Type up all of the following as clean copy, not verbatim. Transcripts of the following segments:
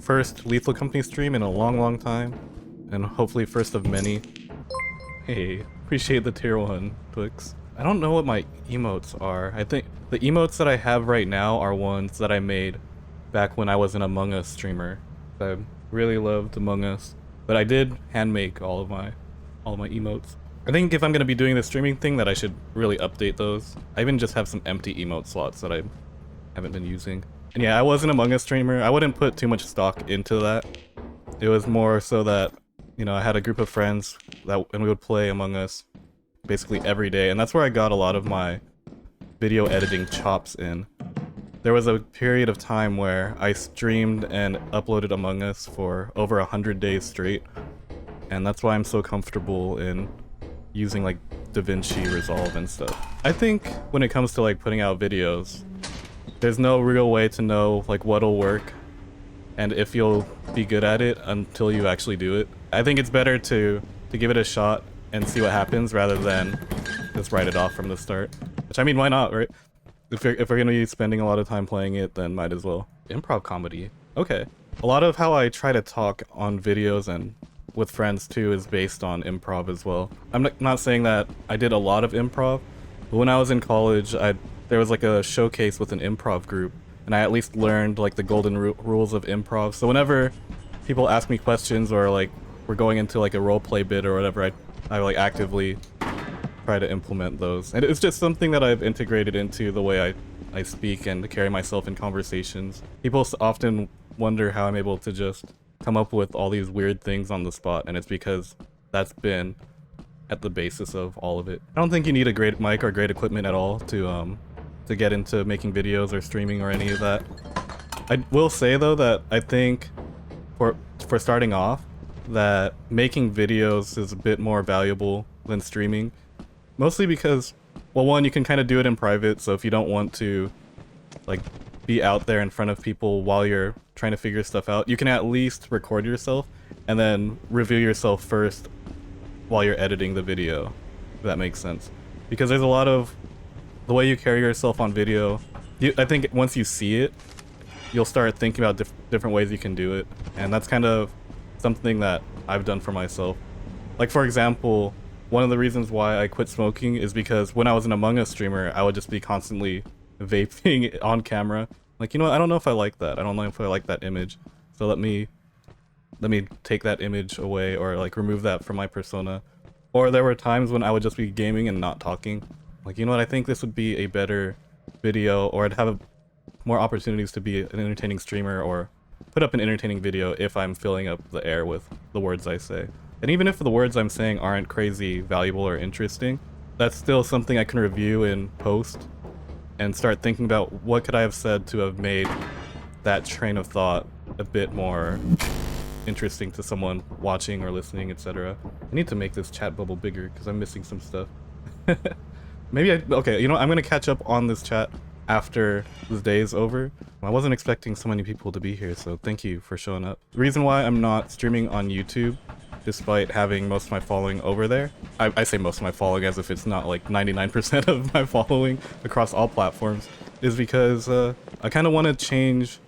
first Lethal Company stream in a long time, and hopefully first of many. Hey, appreciate the tier 1, Twix. I don't know what my emotes are. I think the emotes that I have right now are ones that I made back when I was an Among Us streamer. I really loved Among Us, but I did hand make all of my emotes. I think if I'm gonna be doing the streaming thing, that I should really update those. I even just have some empty emote slots that I haven't been using. And yeah, I was an Among Us streamer. I wouldn't put too much stock into that. It was more so that, you know, I had a group of friends and we would play Among Us basically every day, and that's where I got a lot of my video editing chops in. There was a period of time where I streamed and uploaded Among Us for over 100 days straight, and that's why I'm so comfortable in using like DaVinci Resolve and stuff. I think when it comes to like putting out videos, there's no real way to know like what'll work and if you'll be good at it until you actually do it. I think it's better to give it a shot and see what happens rather than just write it off from the start. Which, I mean, why not, right? If we're gonna be spending a lot of time playing it, then might as well. Improv comedy. Okay. A lot of how I try to talk on videos and with friends too is based on improv as well. I'm not saying that I did a lot of improv, but when I was in college, there was like a showcase with an improv group, and I at least learned like the golden rules of improv. So whenever people ask me questions or like we're going into like a roleplay bit or whatever, I like actively try to implement those. And it's just something that I've integrated into the way I speak and carry myself in conversations. People often wonder how I'm able to just come up with all these weird things on the spot, and it's because that's been at the basis of all of it. I don't think you need a great mic or great equipment at all to get into making videos or streaming or any of that. I will say though that I think for starting off, that making videos is a bit more valuable than streaming. Mostly because, well, one, you can kind of do it in private, so if you don't want to like be out there in front of people while you're trying to figure stuff out, you can at least record yourself and then review yourself first while you're editing the video, if that makes sense. Because there's a lot of the way you carry yourself on video, I think once you see it, you'll start thinking about different ways you can do it, and that's kind of something that I've done for myself. Like, for example, one of the reasons why I quit smoking is because when I was an Among Us streamer, I would just be constantly vaping on camera. Like, you know what, I don't know if I like that. I don't know if I like that image. So let me take that image away, or like remove that from my persona. Or there were times when I would just be gaming and not talking. Like, you know what, I think this would be a better video, or I'd have more opportunities to be an entertaining streamer or put up an entertaining video if I'm filling up the air with the words I say. And even if the words I'm saying aren't crazy valuable or interesting, that's still something I can review in post and start thinking about what could I have said to have made that train of thought a bit more interesting to someone watching or listening, etc. I need to make this chat bubble bigger because I'm missing some stuff. Okay, you know, I'm gonna catch up on this chat after this day is over. I wasn't expecting so many people to be here, so thank you for showing up. The reason why I'm not streaming on YouTube, despite having most of my following over there, I say most of my following as if it's not like 99% of my following across all platforms, is because I kind of want to change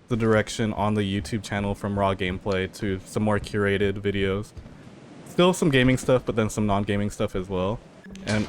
the direction on the YouTube channel from raw gameplay to some more curated videos. Still some gaming stuff, but then some non-gaming stuff as well. And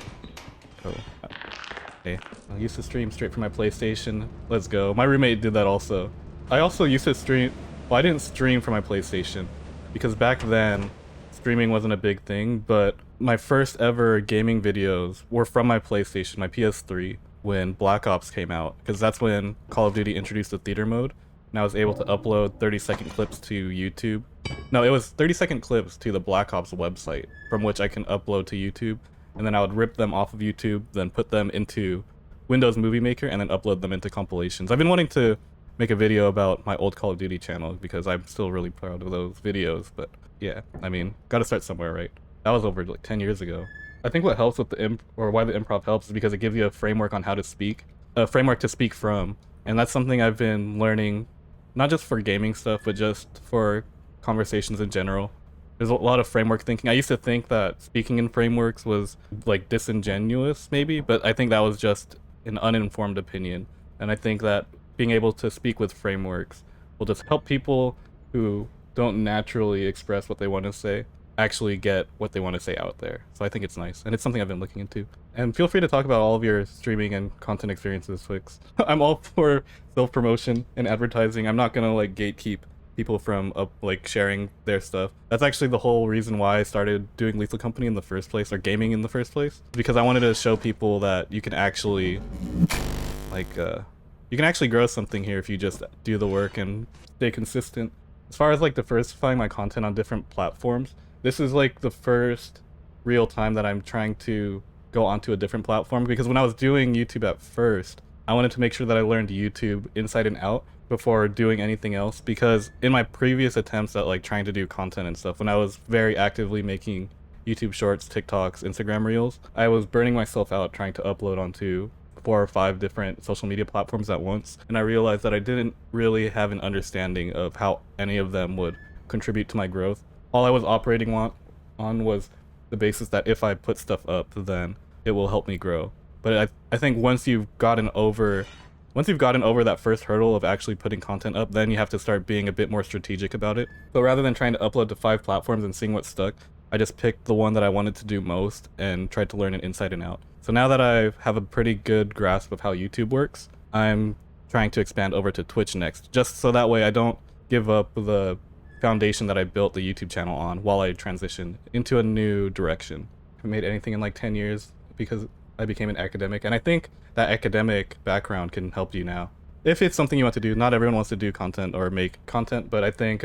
okay, I used to stream straight from my PlayStation. Let's go. My roommate did that also. I also used to stream, well, I didn't stream from my PlayStation because back then streaming wasn't a big thing, but my first ever gaming videos were from my PlayStation, my PS3, when Black Ops came out, because that's when Call of Duty introduced the theater mode, and I was able to upload 30-second clips to YouTube. No, it was 30-second clips to the Black Ops website, from which I can upload to YouTube, and then I would rip them off of YouTube, then put them into Windows Movie Maker, and then upload them into compilations. I've been wanting to make a video about my old Call of Duty channel because I'm still really proud of those videos, but yeah, I mean, gotta start somewhere, right? That was over like 10 years ago. I think what helps with why the improv helps is because it gives you a framework on how to speak, a framework to speak from, and that's something I've been learning, not just for gaming stuff, but just for conversations in general. There's a lot of framework thinking. I used to think that speaking in frameworks was like disingenuous maybe, but I think that was just an uninformed opinion. And I think that being able to speak with frameworks will just help people who don't naturally express what they want to say actually get what they want to say out there. So I think it's nice, and it's something I've been looking into. And feel free to talk about all of your streaming and content experiences, Twix. I'm all for self-promotion and advertising. I'm not gonna like gatekeep people from like sharing their stuff. That's actually the whole reason why I started doing Lethal Company in the first place, or gaming in the first place, because I wanted to show people that you can actually like you can actually grow something here if you just do the work and stay consistent. As far as like diversifying my content on different platforms, this is like the first real time that I'm trying to go onto a different platform, because when I was doing YouTube at first, I wanted to make sure that I learned YouTube inside and out before doing anything else, because in my previous attempts at like trying to do content and stuff, when I was very actively making YouTube shorts, TikToks, Instagram reels, I was burning myself out trying to upload onto 4 or 5 different social media platforms at once, and I realized that I didn't really have an understanding of how any of them would contribute to my growth. All I was operating on was the basis that if I put stuff up, then it will help me grow. But I think once you've gotten over that first hurdle of actually putting content up, then you have to start being a bit more strategic about it. So rather than trying to upload to 5 platforms and seeing what stuck, I just picked the one that I wanted to do most and tried to learn it inside and out. So now that I have a pretty good grasp of how YouTube works, I'm trying to expand over to Twitch next, just so that way I don't give up the foundation that I built the YouTube channel on while I transition into a new direction. I haven't made anything in like 10 years because I became an academic, and I think that academic background can help you now. If it's something you want to do, not everyone wants to do content or make content, but I think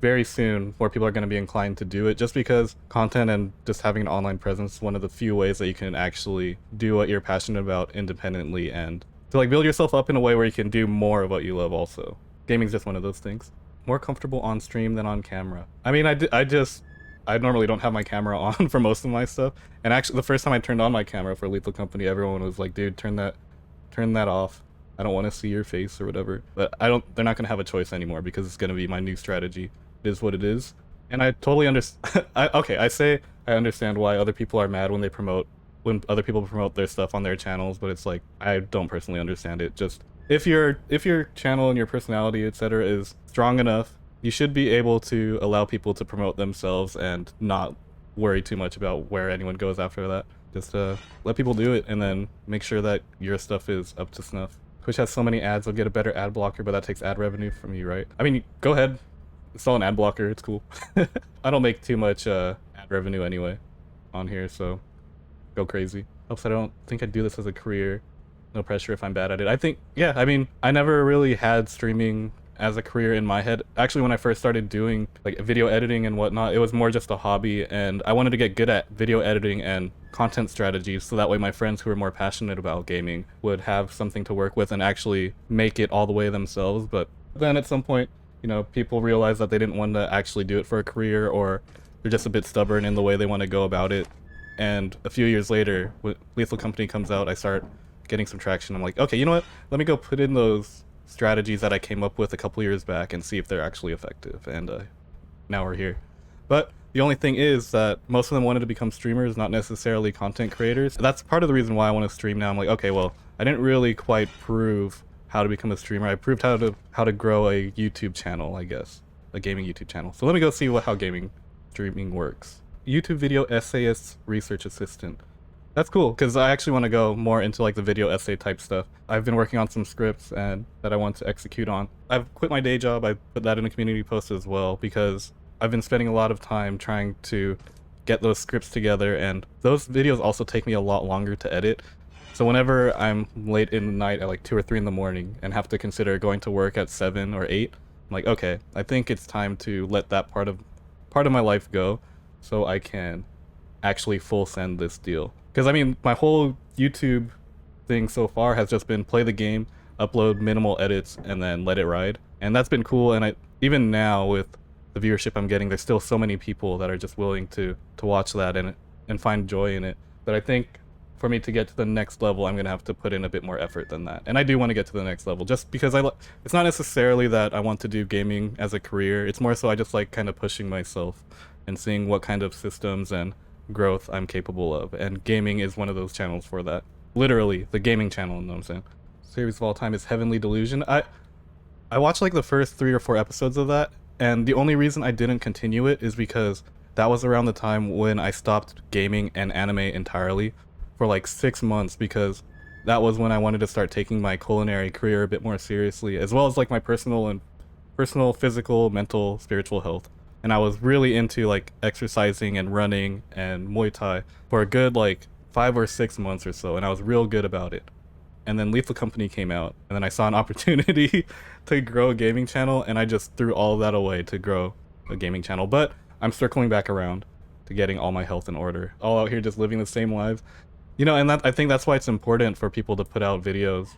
very soon more people are going to be inclined to do it, just because content and just having an online presence is one of the few ways that you can actually do what you're passionate about independently, and to like build yourself up in a way where you can do more of what you love also. Gaming's just one of those things. More comfortable on stream than on camera. I mean, I normally don't have my camera on for most of my stuff, and actually the first time I turned on my camera for Lethal Company, everyone was like, dude, turn that off. I don't want to see your face or whatever. But they're not gonna have a choice anymore, because it's gonna be my new strategy. It is what it is. And I totally understand. I say I understand why other people are mad when other people promote their stuff on their channels, but it's like, I don't personally understand it. Just if your channel and your personality, etc., is strong enough, you should be able to allow people to promote themselves and not worry too much about where anyone goes after that. Just let people do it, and then make sure that your stuff is up to snuff. Twitch has so many ads, they'll get a better ad blocker, but that takes ad revenue from you, right? I mean, go ahead, install an ad blocker, it's cool. I don't make too much ad revenue anyway on here, so go crazy. Hopes I don't think I'd do this as a career. No pressure if I'm bad at it. I think, yeah, I mean, I never really had streaming as a career in my head. Actually, when I first started doing like video editing and whatnot, it was more just a hobby, and I wanted to get good at video editing and content strategies, so that way my friends who were more passionate about gaming would have something to work with and actually make it all the way themselves. But then at some point, you know, people realized that they didn't want to actually do it for a career, or they're just a bit stubborn in the way they want to go about it. And a few years later, when Lethal Company comes out, I start getting some traction. I'm like, okay, you know what? Let me go put in those strategies that I came up with a couple years back and see if they're actually effective. And now we're here. But the only thing is that most of them wanted to become streamers, not necessarily content creators. That's part of the reason why I want to stream now. I'm like, okay, well, I didn't really quite prove how to become a streamer. I proved how to grow a YouTube channel, I guess, a gaming YouTube channel. So let me go see how gaming streaming works. YouTube video essayist research assistant. That's cool, because I actually want to go more into like the video essay type stuff. I've been working on some scripts and that I want to execute on. I've quit my day job. I put that in a community post as well, because I've been spending a lot of time trying to get those scripts together, and those videos also take me a lot longer to edit. So whenever I'm late in the night at like 2 or 3 in the morning and have to consider going to work at 7 or 8, I'm like, okay, I think it's time to let that part of my life go, so I can actually full send this deal. Because I mean, my whole YouTube thing so far has just been play the game, upload minimal edits, and then let it ride. And that's been cool, and even now with the viewership I'm getting, there's still so many people that are just willing to watch that and find joy in it. But I think for me to get to the next level, I'm gonna have to put in a bit more effort than that. And I do want to get to the next level, just because it's not necessarily that I want to do gaming as a career. It's more so I just like kind of pushing myself and seeing what kind of systems and growth I'm capable of, and gaming is one of those channels for that. Literally, the gaming channel, you know what I'm saying? Series of all time is Heavenly Delusion. I watched like the first 3 or 4 episodes of that, and the only reason I didn't continue it is because that was around the time when I stopped gaming and anime entirely for like 6 months, because that was when I wanted to start taking my culinary career a bit more seriously, as well as like my personal, physical, mental, spiritual health. And I was really into like exercising and running and Muay Thai for a good like 5 or 6 months or so, and I was real good about it. And then Lethal Company came out, and then I saw an opportunity to grow a gaming channel, and I just threw all of that away to grow a gaming channel. But I'm circling back around to getting all my health in order. All out here just living the same lives. You know, and that I think that's why it's important for people to put out videos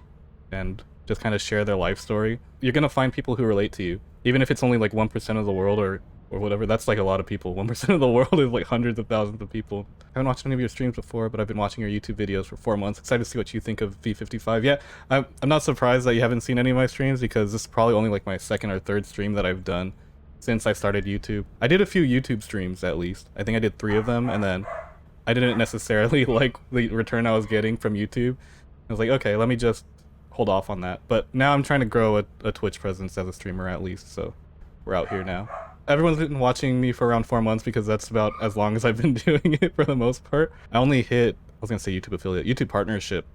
and just kind of share their life story. You're gonna find people who relate to you, even if it's only like 1% of the world or whatever. That's like a lot of people. 1% of the world is like hundreds of thousands of people. I haven't watched any of your streams before, but I've been watching your YouTube videos for 4 months. Excited to see what you think of V55. Yeah, I'm not surprised that you haven't seen any of my streams, because this is probably only like my second or third stream that I've done since I started YouTube. I did a few YouTube streams at least. I think I did 3 of them, and then I didn't necessarily like the return I was getting from YouTube. I was like, okay, let me just hold off on that. But now I'm trying to grow a Twitch presence as a streamer at least, so we're out here now. Everyone's been watching me for around 4 months because that's about as long as I've been doing it for the most part. I only hit, I was gonna say YouTube affiliate, YouTube partnership,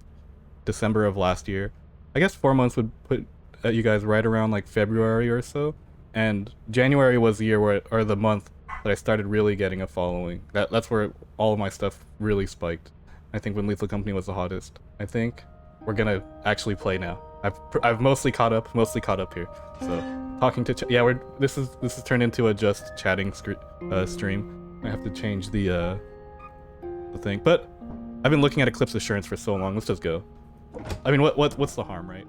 December of last year. I guess 4 months would put you guys right around like February or so. And January was the year where, or the month that I started really getting a following. That's where all of my stuff really spiked. I think when Lethal Company was the hottest. I think we're gonna actually play now. I've mostly caught up here. So talking to yeah, this is turned into a just chatting stream. I have to change the thing, but I've been looking at Eclipse Assurance for so long. Let's just go. I mean, what's the harm, right?